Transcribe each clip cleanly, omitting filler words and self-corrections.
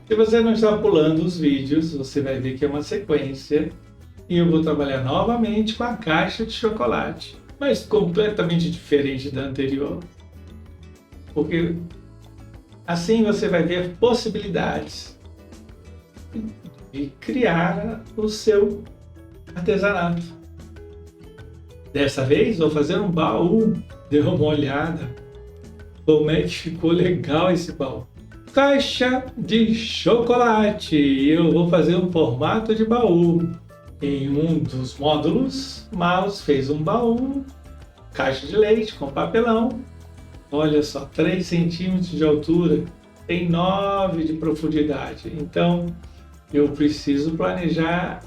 Se você não está pulando os vídeos, você vai ver que é uma sequência e eu vou trabalhar novamente com a caixa de chocolate, mas completamente diferente da anterior, porque assim você vai ver possibilidades de criar o seu artesanato. Dessa vez vou fazer um baú. Dê uma olhada como é que ficou legal esse baú. Caixa de chocolate. Eu vou fazer um formato de baú. Em um dos módulos, Mouse fez um baú, caixa de leite com papelão. Olha só, 3 centímetros de altura, tem 9 de profundidade. Então, eu preciso planejar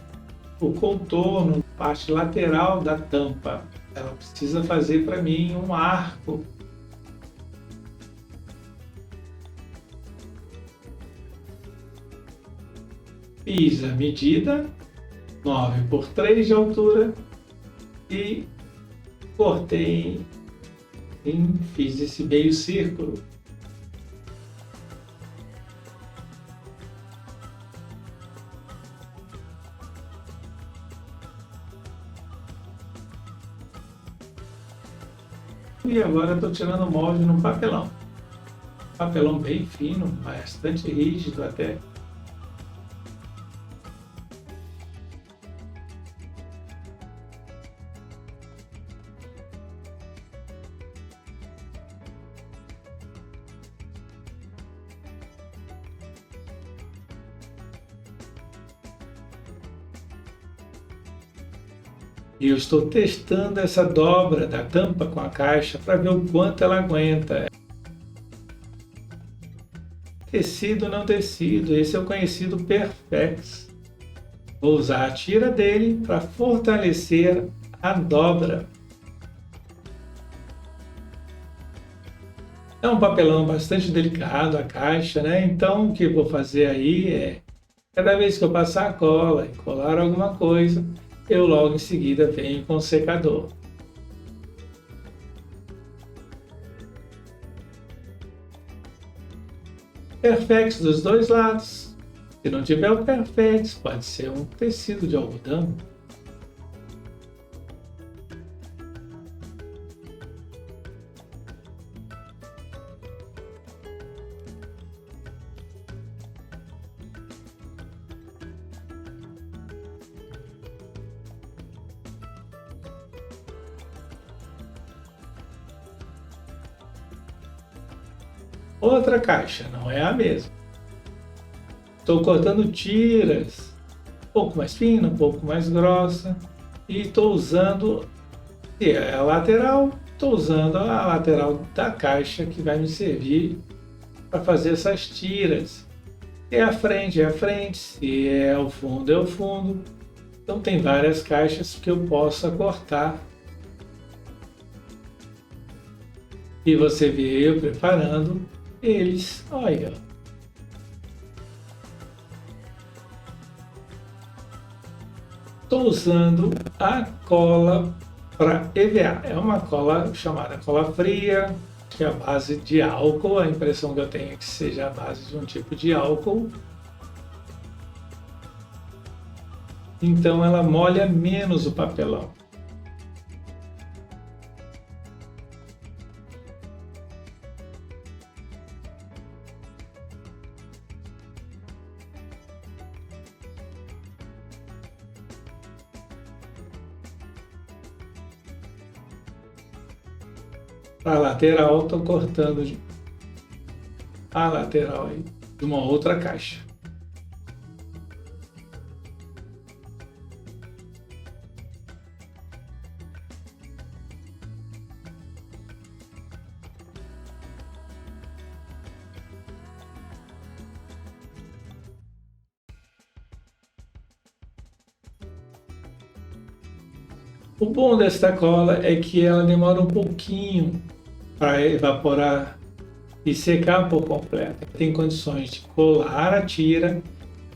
o contorno, parte lateral da tampa. Ela precisa fazer para mim um arco. Fiz a medida, 9 por 3 de altura e cortei e fiz esse meio círculo. E agora estou tirando o molde no papelão. Papelão bem fino, bastante rígido até. E eu estou testando essa dobra da tampa com a caixa para ver o quanto ela aguenta. Tecido não tecido, esse é o conhecido Perfex. Vou usar a tira dele para fortalecer a dobra. É um papelão bastante delicado a caixa, né? Então o que eu vou fazer aí é, cada vez que eu passar a cola e colar alguma coisa, eu logo em seguida venho com o secador. Perfex dos dois lados. Se não tiver o Perfex, pode ser um tecido de algodão. Outra caixa, não é a mesma. Estou cortando tiras, um pouco mais fina, um pouco mais grossa, e estou usando, se é a lateral, estou usando a lateral da caixa que vai me servir para fazer essas tiras. Se é a frente, é a frente, se é o fundo, é o fundo. Então tem várias caixas que eu possa cortar. E você vê eu preparando eles, olha. Estou usando a cola para EVA. É uma cola chamada cola fria, que é a base de álcool. A impressão que eu tenho é que seja a base de um tipo de álcool. Então ela molha menos o papelão. A lateral, estou cortando a lateral aí de uma outra caixa. O bom desta cola é que ela demora um pouquinho para evaporar e secar por completo. Tem condições de colar a tira,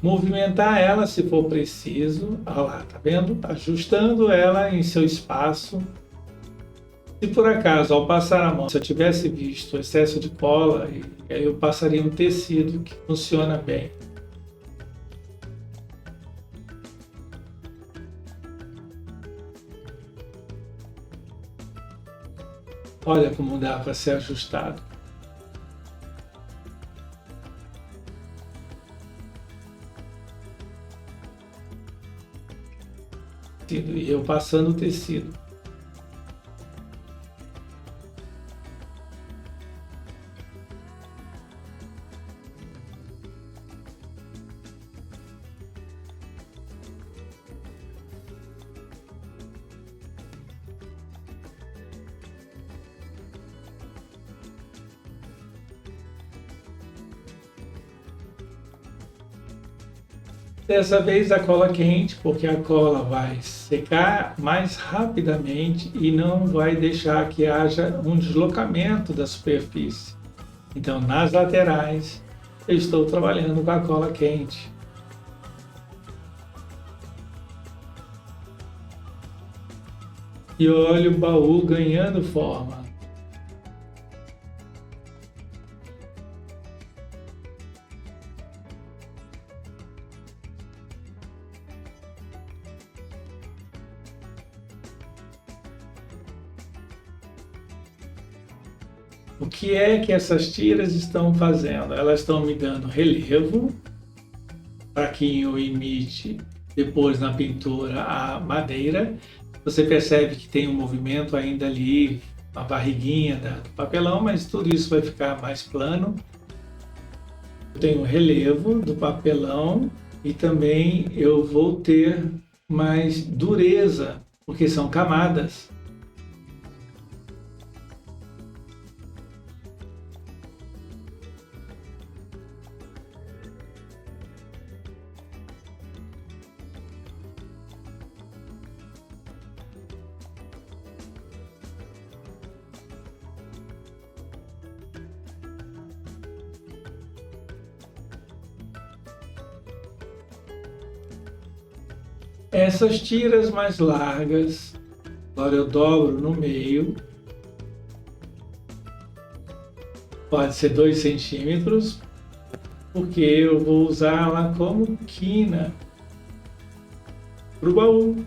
movimentar ela se for preciso, olha lá, tá vendo? Ajustando ela em seu espaço. Se por acaso, ao passar a mão, se eu tivesse visto excesso de cola, aí eu passaria um tecido que funciona bem. Olha como dá para ser ajustado. E eu passando o tecido. Dessa vez a cola quente, porque a cola vai secar mais rapidamente e não vai deixar que haja um deslocamento da superfície. Então, nas laterais, eu estou trabalhando com a cola quente. E olha o baú ganhando forma. O que é que essas tiras estão fazendo? Elas estão me dando relevo para que eu imite depois na pintura a madeira. Você percebe que tem um movimento ainda ali, a barriguinha do papelão, mas tudo isso vai ficar mais plano. Eu tenho relevo do papelão e também eu vou ter mais dureza, porque são camadas. Essas tiras mais largas, agora eu dobro no meio, pode ser 2 centímetros, porque eu vou usá-la como quina para o baú.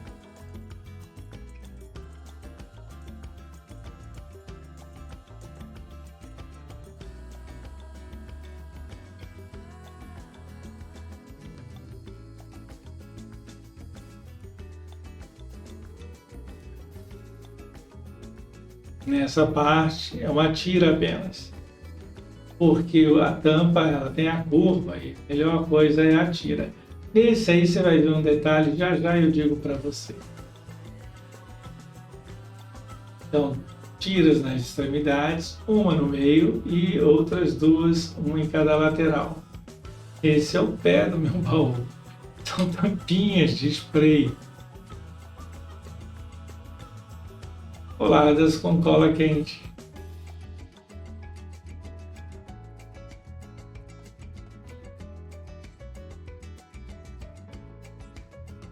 Nessa parte é uma tira apenas, porque a tampa ela tem a curva e a melhor coisa é a tira. Nesse aí você vai ver um detalhe, já já eu digo para você. Então, tiras nas extremidades, uma no meio e outras duas, uma em cada lateral. Esse é o pé do meu baú. São tampinhas de spray coladas com cola quente.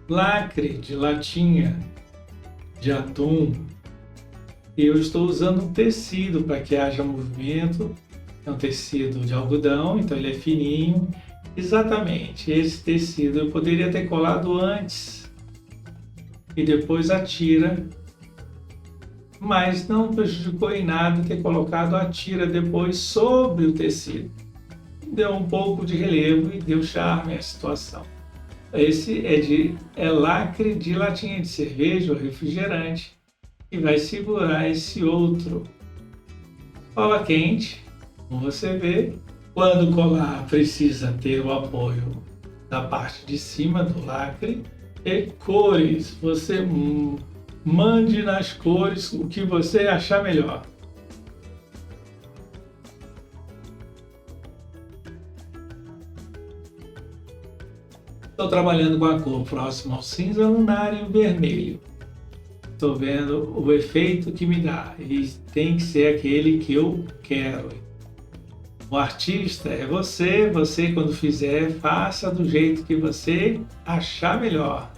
Lacre de latinha de atum. Eu estou usando um tecido para que haja movimento. É um tecido de algodão, então ele é fininho. Exatamente, esse tecido eu poderia ter colado antes e depois a tira, mas não prejudicou em nada ter colocado a tira depois sobre o tecido. Deu um pouco de relevo e deu charme à situação. Esse é lacre de latinha de cerveja ou refrigerante e vai segurar esse outro. Cola quente, como você vê. Quando colar, precisa ter o apoio da parte de cima do lacre. E cores, você mande nas cores o que você achar melhor. Estou trabalhando com a cor próxima ao cinza lunar e o vermelho. Estou vendo o efeito que me dá e tem que ser aquele que eu quero. O artista é você, você quando fizer, faça do jeito que você achar melhor.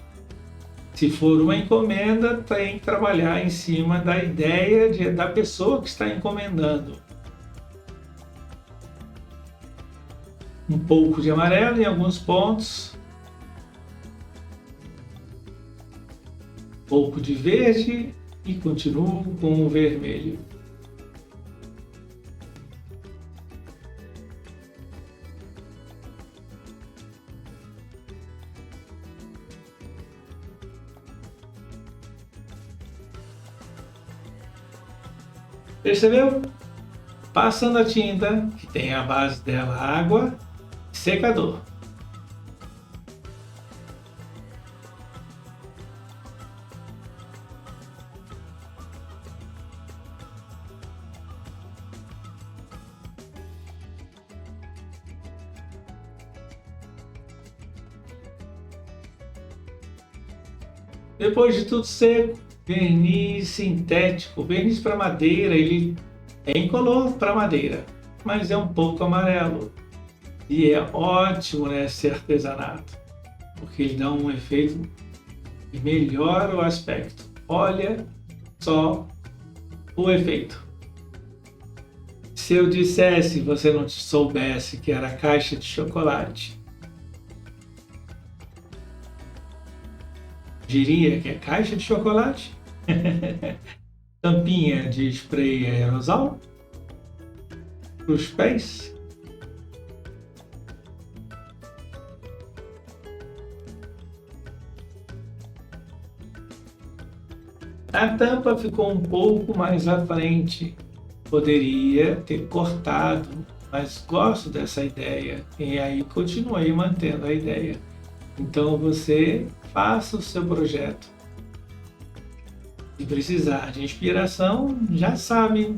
Se for uma encomenda, tem que trabalhar em cima da ideia da pessoa que está encomendando. Um pouco de amarelo em alguns pontos. Um pouco de verde e continuo com o vermelho. Percebeu? Passando a tinta, que tem a base dela água, secador. Depois de tudo seco, verniz sintético. Verniz para madeira, ele é incolor para madeira, mas é um pouco amarelo. E é ótimo nesse artesanato, porque ele dá um efeito e melhora o aspecto. Olha só o efeito. Se eu dissesse e você não soubesse que era caixa de chocolate, diria que é caixa de chocolate? Tampinha de spray aerosol para os pés? A tampa ficou um pouco mais à frente. Poderia ter cortado, mas gosto dessa ideia. E aí continuei mantendo a ideia. Então você faça o seu projeto. Se precisar de inspiração, já sabe.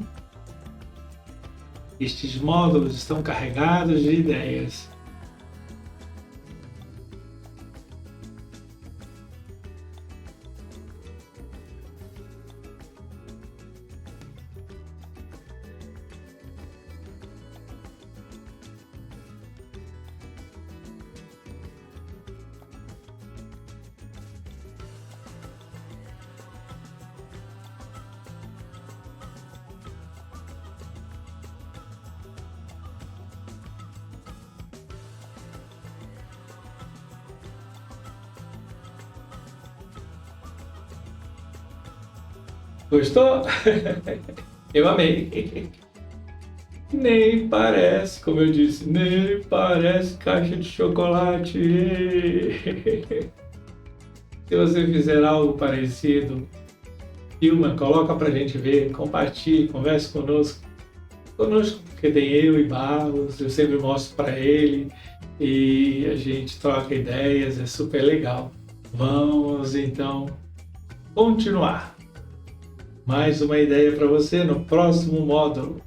Estes módulos estão carregados de ideias. Gostou? Eu amei. Nem parece, como eu disse, nem parece caixa de chocolate. Se você fizer algo parecido, filma, coloca pra gente ver, compartilhe, converse conosco. Conosco, porque tem eu e Barros, eu sempre mostro para ele e a gente troca ideias, é super legal. Vamos então continuar. Mais uma ideia para você no próximo módulo.